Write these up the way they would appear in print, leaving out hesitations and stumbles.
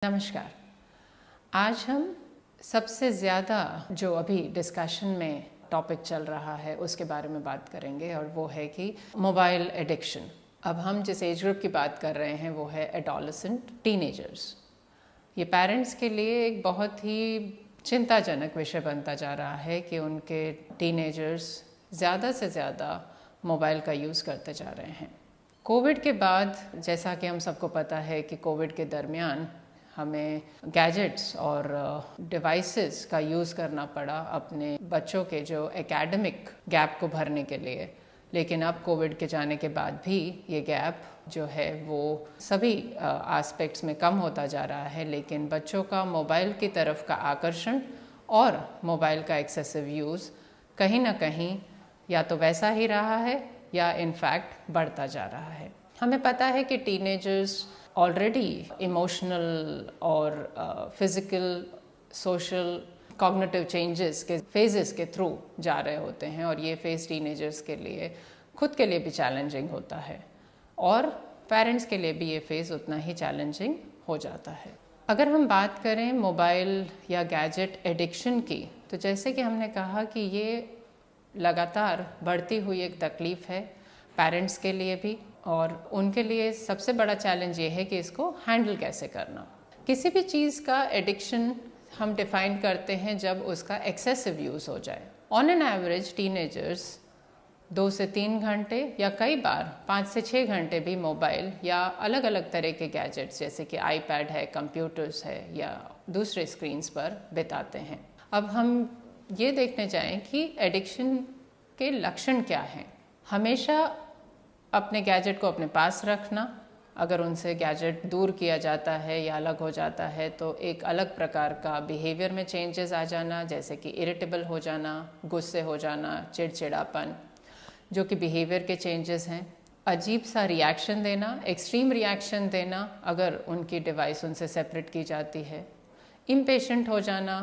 नमस्कार। आज हम सबसे ज़्यादा जो अभी डिस्कशन में टॉपिक चल रहा है उसके बारे में बात करेंगे और वो है कि मोबाइल एडिक्शन। अब हम जिस एज ग्रुप की बात कर रहे हैं वो है एडोलेसेंट टीनेजर्स। ये पेरेंट्स के लिए एक बहुत ही चिंताजनक विषय बनता जा रहा है कि उनके टीनेजर्स ज़्यादा से ज़्यादा मोबाइल का यूज़ करते जा रहे हैं। कोविड के बाद जैसा कि हम सबको पता है कि कोविड के दरमियान हमें गैजेट्स और डिवाइसेस का यूज़ करना पड़ा अपने बच्चों के जो एकेडमिक गैप को भरने के लिए। लेकिन अब कोविड के जाने के बाद भी ये गैप जो है वो सभी एस्पेक्ट्स में कम होता जा रहा है, लेकिन बच्चों का मोबाइल की तरफ का आकर्षण और मोबाइल का एक्सेसिव यूज़ कहीं ना कहीं या तो वैसा ही रहा है या इनफैक्ट बढ़ता जा रहा है। हमें पता है कि टीनेजर्स ऑलरेडी इमोशनल और फिज़िकल, सोशल, कॉग्निटिव चेंजेस के फेजेस के थ्रू जा रहे होते हैं और ये फेज़ टीनेजर्स के लिए खुद के लिए भी चैलेंजिंग होता है और पेरेंट्स के लिए भी ये फेज़ उतना ही चैलेंजिंग हो जाता है। अगर हम बात करें मोबाइल या गैजेट एडिक्शन की, तो जैसे कि हमने कहा कि ये लगातार बढ़ती हुई एक तकलीफ़ है पेरेंट्स के लिए भी, और उनके लिए सबसे बड़ा चैलेंज ये है कि इसको हैंडल कैसे करना। किसी भी चीज़ का एडिक्शन हम डिफ़ाइन करते हैं जब उसका एक्सेसिव यूज़ हो जाए। ऑन एन एवरेज टीनेजर्स 2 से 3 घंटे या कई बार 5 से 6 घंटे भी मोबाइल या अलग अलग तरह के गैजेट्स जैसे कि आईपैड है, कंप्यूटर्स है या दूसरे स्क्रीन्स पर बिताते हैं। अब हम ये देखने जाएं कि एडिक्शन के लक्षण क्या हैं। हमेशा अपने गैजेट को अपने पास रखना, अगर उनसे गैजेट दूर किया जाता है या अलग हो जाता है तो एक अलग प्रकार का बिहेवियर में चेंजेस आ जाना, जैसे कि इरिटेबल हो जाना, गुस्से हो जाना, चिड़चिड़ापन, जो कि बिहेवियर के चेंजेस हैं। अजीब सा रिएक्शन देना, एक्सट्रीम रिएक्शन देना अगर उनकी डिवाइस उनसे सेपरेट की जाती है। इम्पेशेंट हो जाना,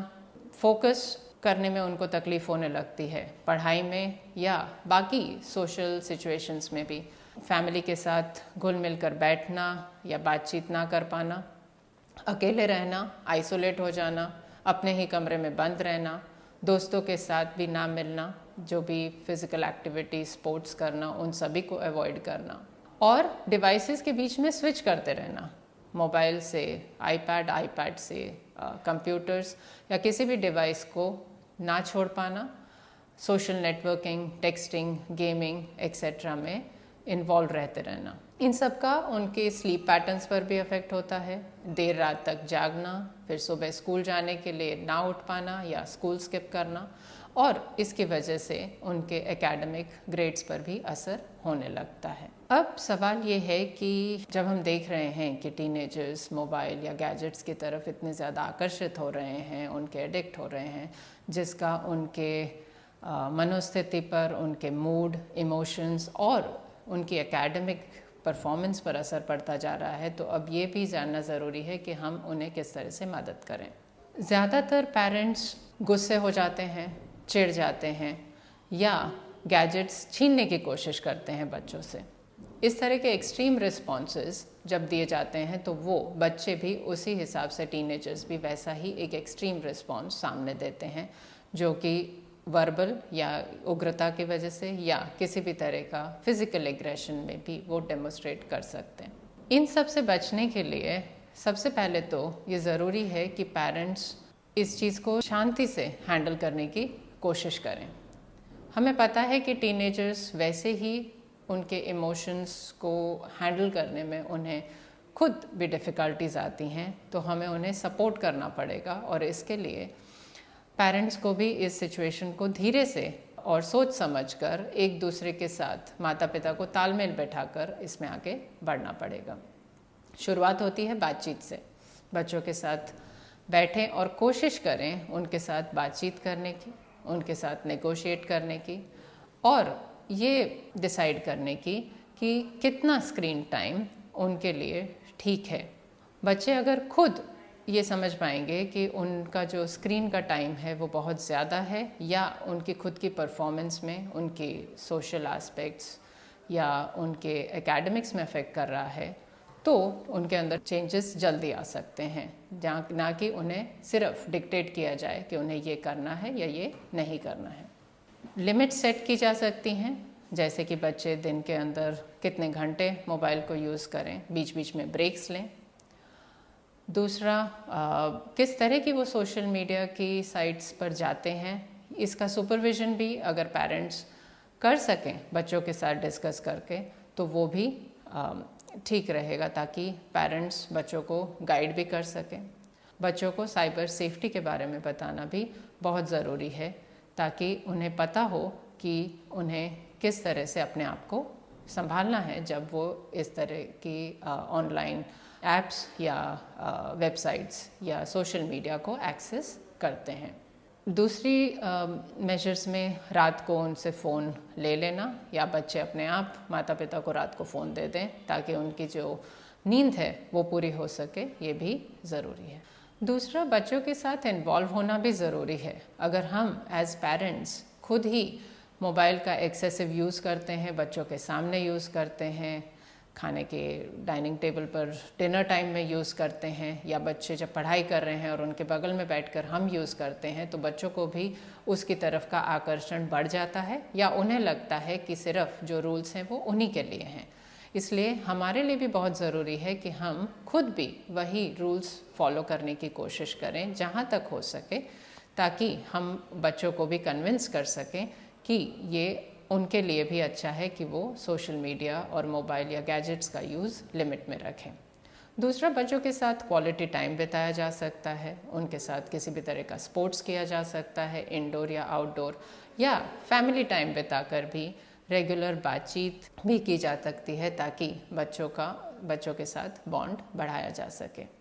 फोकस करने में उनको तकलीफ़ होने लगती है, पढ़ाई में या बाकी सोशल सिचुएशंस में भी। फैमिली के साथ घुल मिल कर बैठना या बातचीत ना कर पाना, अकेले रहना, आइसोलेट हो जाना, अपने ही कमरे में बंद रहना, दोस्तों के साथ भी ना मिलना, जो भी फिज़िकल एक्टिविटी, स्पोर्ट्स करना, उन सभी को अवॉइड करना, और डिवाइसेस के बीच में स्विच करते रहना, मोबाइल से आईपैड से कंप्यूटर्स या किसी भी डिवाइस को ना छोड़ पाना, social networking, texting, gaming etcetera में इन्वॉल्व रहते रहना। इन सब का उनके स्लीप पैटर्न्स पर भी इफ़ेक्ट होता है। देर रात तक जागना, फिर सुबह स्कूल जाने के लिए ना उठ पाना या स्कूल स्किप करना, और इसकी वजह से उनके एकेडमिक ग्रेड्स पर भी असर होने लगता है। अब सवाल ये है कि जब हम देख रहे हैं कि टीनेजर्स मोबाइल या गैजेट्स की तरफ इतने ज़्यादा आकर्षित हो रहे हैं, उनके एडिक्ट हो रहे हैं, जिसका उनके मनोस्थिति पर, उनके मूड, इमोशंस और उनकी एकेडमिक परफॉर्मेंस पर असर पड़ता जा रहा है, तो अब ये भी जानना ज़रूरी है कि हम उन्हें किस तरह से मदद करें। ज़्यादातर पेरेंट्स गुस्से हो जाते हैं, चिढ़ जाते हैं या गैजेट्स छीनने की कोशिश करते हैं बच्चों से। इस तरह के एक्सट्रीम रिस्पॉन्सेस जब दिए जाते हैं तो वो बच्चे भी उसी हिसाब से, टीनेजर्स भी वैसा ही एक एक्सट्रीम रिस्पॉन्स सामने देते हैं, जो कि वर्बल या उग्रता की वजह से या किसी भी तरह का फिज़िकल एग्रेशन में भी वो डेमोस्ट्रेट कर सकते हैं। इन सब से बचने के लिए सबसे पहले तो ये ज़रूरी है कि पेरेंट्स इस चीज़ को शांति से हैंडल करने की कोशिश करें। हमें पता है कि टीनेजर्स वैसे ही उनके इमोशंस को हैंडल करने में उन्हें खुद भी डिफ़िकल्टीज़ आती हैं, तो हमें उन्हें सपोर्ट करना पड़ेगा, और इसके लिए पेरेंट्स को भी इस सिचुएशन को धीरे से और सोच समझकर एक दूसरे के साथ, माता पिता को तालमेल बैठाकर इसमें आगे बढ़ना पड़ेगा। शुरुआत होती है बातचीत से। बच्चों के साथ बैठें और कोशिश करें उनके साथ बातचीत करने की, उनके साथ नेगोशिएट करने की, और ये डिसाइड करने की कि कितना स्क्रीन टाइम उनके लिए ठीक है। बच्चे अगर खुद ये समझ पाएंगे कि उनका जो स्क्रीन का टाइम है वो बहुत ज़्यादा है या उनकी खुद की परफॉर्मेंस में, उनकी सोशल एस्पेक्ट्स या उनके एकेडमिक्स में अफेक्ट कर रहा है, तो उनके अंदर चेंजेस जल्दी आ सकते हैं, जहाँ ना कि उन्हें सिर्फ डिक्टेट किया जाए कि उन्हें ये करना है या ये नहीं करना है। लिमिट सेट की जा सकती हैं, जैसे कि बच्चे दिन के अंदर कितने घंटे मोबाइल को यूज़ करें, बीच बीच में ब्रेक्स लें। दूसरा, किस तरह की वो सोशल मीडिया की साइट्स पर जाते हैं, इसका सुपरविज़न भी अगर पेरेंट्स कर सकें बच्चों के साथ डिस्कस करके, तो वो भी ठीक रहेगा, ताकि पेरेंट्स बच्चों को गाइड भी कर सकें। बच्चों को साइबर सेफ्टी के बारे में बताना भी बहुत ज़रूरी है, ताकि उन्हें पता हो कि उन्हें किस तरह से अपने आप को संभालना है जब वो इस तरह की ऑनलाइन ऐप्स या वेबसाइट्स या सोशल मीडिया को एक्सेस करते हैं। दूसरी मेजर्स में रात को उनसे फ़ोन ले लेना, या बच्चे अपने आप माता पिता को रात को फ़ोन दे दें ताकि उनकी जो नींद है वो पूरी हो सके, ये भी ज़रूरी है। दूसरा, बच्चों के साथ इन्वॉल्व होना भी ज़रूरी है। अगर हम एज पेरेंट्स खुद ही मोबाइल का एक्सेसिव यूज़ करते हैं, बच्चों के सामने यूज़ करते हैं, खाने के डाइनिंग टेबल पर डिनर टाइम में यूज़ करते हैं, या बच्चे जब पढ़ाई कर रहे हैं और उनके बगल में बैठकर हम यूज़ करते हैं, तो बच्चों को भी उसकी तरफ का आकर्षण बढ़ जाता है, या उन्हें लगता है कि सिर्फ जो रूल्स हैं वो उन्हीं के लिए हैं। इसलिए हमारे लिए भी बहुत ज़रूरी है कि हम खुद भी वही रूल्स फॉलो करने की कोशिश करें जहाँ तक हो सके, ताकि हम बच्चों को भी कन्विंस कर सकें कि ये उनके लिए भी अच्छा है कि वो सोशल मीडिया और मोबाइल या गैजेट्स का यूज़ लिमिट में रखें। दूसरा, बच्चों के साथ क्वालिटी टाइम बिताया जा सकता है, उनके साथ किसी भी तरह का स्पोर्ट्स किया जा सकता है, इंडोर या आउटडोर, या फैमिली टाइम बिताकर भी रेगुलर बातचीत भी की जा सकती है, ताकि बच्चों के साथ बॉन्ड बढ़ाया जा सके।